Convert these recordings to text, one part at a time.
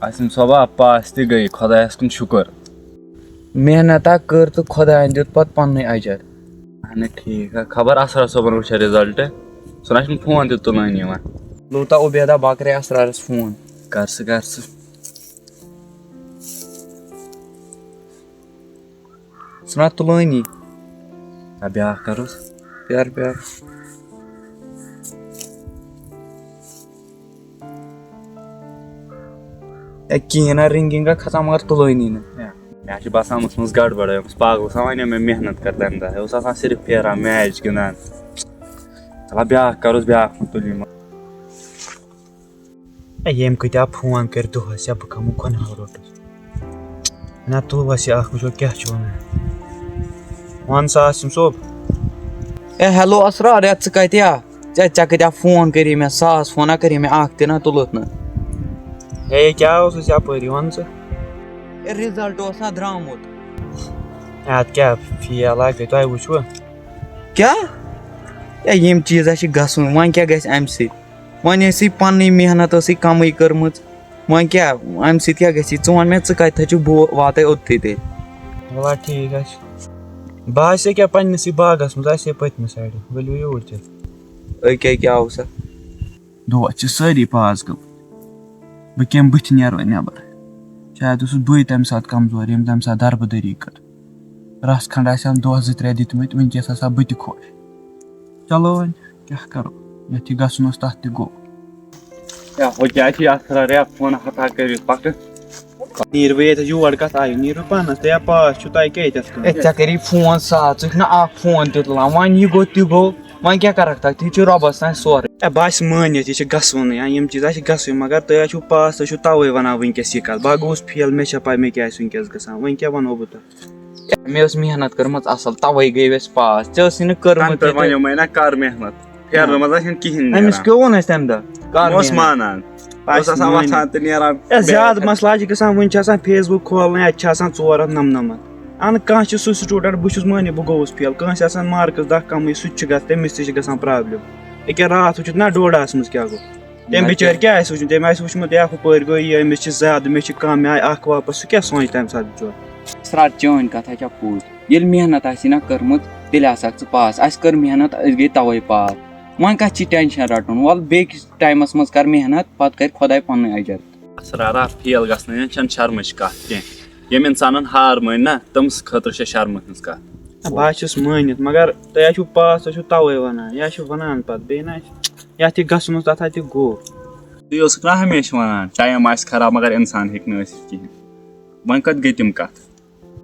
Asim soba pass tہِ gٔے Khodayas kun şükür. محنتا کٔر تہٕ خۄدایَن دیُت پَتہٕ پَننُے اجر. اہن ٹھیٖک خبر اسرار صٲبن وٕچھا رِزلٹ سُہ نہ چھُنہٕ فون تہِ تُلٲنی یِوان. لوٗتا عُبیدا بہٕ کرے اسرارس فون. کر سُہ سُہ نہ تُلٲنی. بیٛاکھ کروس. پیار پیار. اے کِہیٖنۍ نہ رِنگِنٛگا کھژان مگر تُلٲنی نہٕ. مےٚ چھُ باسان أمِس منٛز گڑبڑ أمِس پاگل سا وَنیو مےٚ محنت کر تَمہِ دۄہ یہِ اوس آسان صرف پھیران میچ گِنٛدان. چلا بیٛاکھ کروس بیٛاکھ مہ تُلہِ یِمن. اے ییٚمۍ کۭتیاہ فون کٔرۍ دۄہس یا بہٕ کھمو کۄنہال روٚٹُس. نہ تُلوس یہِ اکھ وٕچھو کیاہ چھُ وَنان. وَن سا آسِم صٲب. اے ہیلو اسرار یا ژٕ کتہِ یا ژےٚ کۭتیاہ فون کٔری مےٚ 1,000 فونہ کٔری مےٚ اکھ تہِ نہ تُلُتھ نہٕ. ہے کیاہ اوسُس یپٲری وَن ژٕ. اے رِزلٹ اوس نہ درٛامُت. اَدٕ کیاہ فیل ہا گٔے تۄہہِ وٕچھوٕ. کیاہ اے یِم چیٖزا چھِ گژھُن وۄنۍ کیاہ گژھِ امہِ سۭتۍ. وۄنۍ ٲسٕے پننٕے محنت ٲسٕے کمٕے کٔرمٕژ وۄنۍ کیاہ امہِ سۭتۍ کیاہ گژھی. ژٕ وَن مےٚ ژٕ کتہِ چھُکھ بہٕ واتے اوٚتتھٕے تیٚلہِ. وَلہٕ ٹھیٖک حظ چھُ. بہٕ آسہِ ییٚکیاہ پننسٕے باغس منٛز آسہِ ہے پٔتمہِ سایڈٕ ؤلِو یوٗرۍ تیٚلہِ. أکیاہ کیاہ آو سا. دۄہ چھِ سٲری پاس گٔمٕتۍ بہٕ کیٚمۍ بٕتھِ نیرٕ وۄنۍ نٮ۪بر. شاید اوسُس بٕے تمہِ ساتہٕ کمزور ییٚمۍ تمہِ ساتہٕ دربٕدٔری کٔر. رژھ کھنٛڈ آسہِ ہم 2-3 دِتمٕتۍ وٕنکیٚس آسہٕ ہا بہٕ تہِ خۄش. چلو وۄنۍ کیاہ کرو یتھ یہِ گژھُن اوس تتھ تہِ گوٚو. ہُہ کیاہ چھِ اسرار یا فونہ ہتا کٔرِتھ پکہٕ. نیٖرِو ییٚتٮ۪تھ یور کتھ آیِو نیٖرِو پانس تۄہہِ پاس چھُ تۄہہِ کیٛاہ ییٚتٮ۪تھ. اے ژےٚ کٔری فون 100 ژٕ چھُکھ نہ اکھ فون تہِ تُلان وۄنۍ یہِ گوٚو تہِ گوٚو وۄنۍ کیاہ کرکھ تتھ یہِ چھُ رۄبس تانۍ سورُے. اے بہٕ آسہٕ مٲنِتھ یہِ چھِ گژھوُنٕے یِم چیٖز چھِ گژھٕنۍ مگر تُہۍ حظ چھِو پاس تُہۍ چھِو توے ونان وٕنکیٚس یہِ کتھ. بہٕ گوٚوُس فیل مےٚ چھےٚ پاے مےٚ کیاہ آسہِ وٕنکیٚس گژھان وۄنۍ کیاہ ونو بہٕ تۄہہِ. مےٚ ٲس محنت کٔرمٕژ اصل توے گٔے أسۍ پاس. ژےٚ ٲسٕے نہٕ کٔرمٕژ. وَنیو مےٚ نہ کر محنت پھیرنہٕ منٛز آسہِ کِہینۍ. أمِس کیٛاہ ووٚن اَسہِ تمہِ دۄہ اوس مانان اوس آسان وۄتھان تہٕ نیران. اے زیادٕ مسلہٕ حظ چھِ گژھان وٕنۍ چھِ آسان فیس بُک کھولنٕے اَتہِ چھِ آسان 499. اہن کانٛہہ چھُ سُہ سٹوٗڈنٹ بہٕ چھُس مٲنِتھ بہٕ گوٚوُس فیل کٲنٛسہِ آسان مارکٕس 10 کمٕے سُہ تہِ چھُ گژھان تٔمِس تہِ چھِ گژھان پرابلِم. أکیاہ راتھ وٕچھِتھ نہ ڈوڈاہس منٛز کیاہ گوٚو. تٔمۍ بِچٲرۍ کیاہ آسہِ وٕچھمُت تٔمۍ آسہِ وٕچھمُت یا ہُپٲرۍ گوٚو یہِ أمِس چھِ زیادٕ مےٚ چھِ کم مےٚ آیہِ اکھ واپس سُہ کیاہ سونٛچہِ تمہِ ساتہٕ بِچور. اسرار چٲنۍ کتھا چھےٚ پوٚز ییٚلہِ محنت آسی نہ کٔرمٕژ تیٚلہِ آسکھ ژٕ پاس. اَسہِ کٔر محنت أسۍ گٔے توے پاس. وۄنۍ کتھ چھِ ٹینشن رٹُن وَلہٕ بیٚکِس ٹایمس منٛز کر محنت پتہٕ کرِ خۄداے پنُن اجر. اسرارا فیل گژھنہٕ چھنہٕ شرمٕچ کتھ کینٛہہ. ییٚمۍ اِنسانن ہار مٲنۍ نہ تٔمِس خٲطرٕ چھےٚ شرمہٕ ہٕنٛز کتھ. بہٕ حظ چھُس مٲنِتھ مگر تُہۍ حظ چھِو پاس تُہۍ چھِو توے ونان یا چھِ ونان پتہٕ بیٚیہِ نہ یتھ یہِ گژھُن اوس تتھ ہا تہِ گوٚو. تی اوسُکھ نہ ہمیشہٕ ونان ٹایم آسہِ خراب مگر انسان ہیٚکہِ نہٕ ٲسِتھ کِہینۍ. وۄنۍ کتھ گٔے تِم کتھ.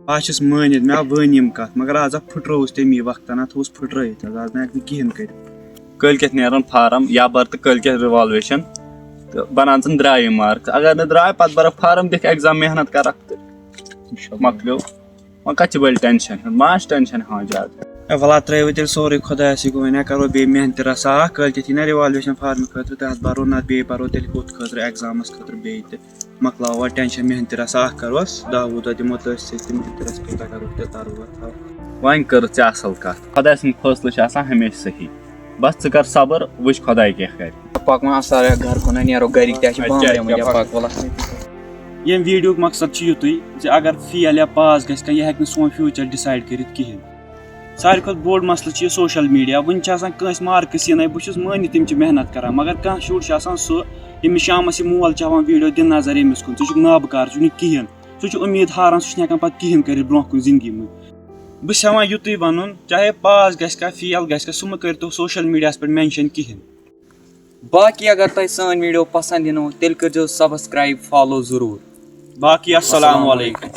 بہٕ حظ چھُس مٲنِتھ مےٚ ؤنۍ یِم کتھ مگر آز ہا پھٕٹرٲوٕس تمی وقتن اتھ اوس پھٕٹرٲیِتھ حظ آز نہ ہٮ۪کہٕ نہٕ کِہینۍ کٔرِتھ. کٲلۍ کٮ۪تھ نیرن فارم یا بر تہٕ کٲلۍ کٮ۪تھ رِوالویشن تہٕ بنان ژٕ درٛایہِ مارکس اگر نہٕ درٛاے پتہٕ برکھ فارم دِکھ ایٚگزام محنت کرکھ تہٕ مۄکلیو. وۄنۍ کتھ چھِ بٔلۍ ٹینشن ہیوٚن ما چھِ ٹینشن ہٮ۪وان زیادٕ. اے ولہ ترٛٲیوٕ تیٚلہِ سورُے خۄدایسٕے گوٚو وۄنۍ کرو بیٚیہِ محنتہِ رژھا اکھ کٲلۍ کٮ۪تھ یی نہ رِوالویشن فارمہِ خٲطرٕ تہِ حظ برو نتہٕ بیٚیہِ برو تیٚلہِ ہُتھ خٲطرٕ ایٚگزامس خٲطرٕ بیٚیہِ تہِ مۄکلاوو وۄنۍ ٹینشن محنتہِ رژھا اکھ کروس 10 وُہ دۄہ دِمو تٔتھۍ سۭتۍ تِم تہِ ترٛٮ۪س پیٖٹا کرو تیٚلہِ ترو اتھ. وۄنۍ کٔرٕتھ ژےٚ اصل کتھ خۄداے سٕنٛدۍ فٲصلہٕ چھِ آسان ہمیشہِ صحیح. بس ژٕ کر صبر وٕچھ خۄداے کیاہ کرِ. پک وۄنۍ اسرار گرٕ کُنہ نیرو گرِکۍ تہِ چھِ بامبریمٕتۍ پک وَلہٕ. ییٚمہِ ویٖڈیوُک مقصد چھُ یِتُے زِ اگر فیل یا پاس گژھِ کانٛہہ یہِ ہٮ۪کہِ نہٕ سون فیوٗچر ڈِسایڈ کٔرِتھ کِہینۍ. ساروی کھۄتہٕ بوٚڑ مسلہٕ چھُ یہِ سوشل میٖڈیا. وٕنہِ چھِ آسان کٲنٛسہِ مارکٕس یِنَے بہٕ چھُس مٲنِتھ تِم چھِ محنت کران مگر کانٛہہ شُر چھُ آسان سُہ ییٚمِس شامس یہِ مول چھُ ہاوان ویٖڈیو دِ نظر ییٚمِس کُن ژٕ چھُکھ نابکار ژٕ چھُکھ نہٕ کِہینۍ. سُہ چھُ اُمید ہاران سُہ چھُنہٕ ہٮ۪کان پتہٕ کِہینۍ کٔرِتھ برونٛہہ کُن زندگی منٛز. بہٕ چھُس ہٮ۪وان یُتُے ونُن چاہے پاس گژھِ کانٛہہ فیل گژھِ کانٛہہ سُہ مہٕ کٔرۍتو سوشل میٖڈیاہس پٮ۪ٹھ مینشن کِہینۍ. باقٕے اگر تۄہہِ سٲنۍ ویٖڈیو پسنٛد یِنو تیٚلہِ کٔرۍزیو سبسکرایب فالو ضروٗر. باقٕے اسلام علیکم.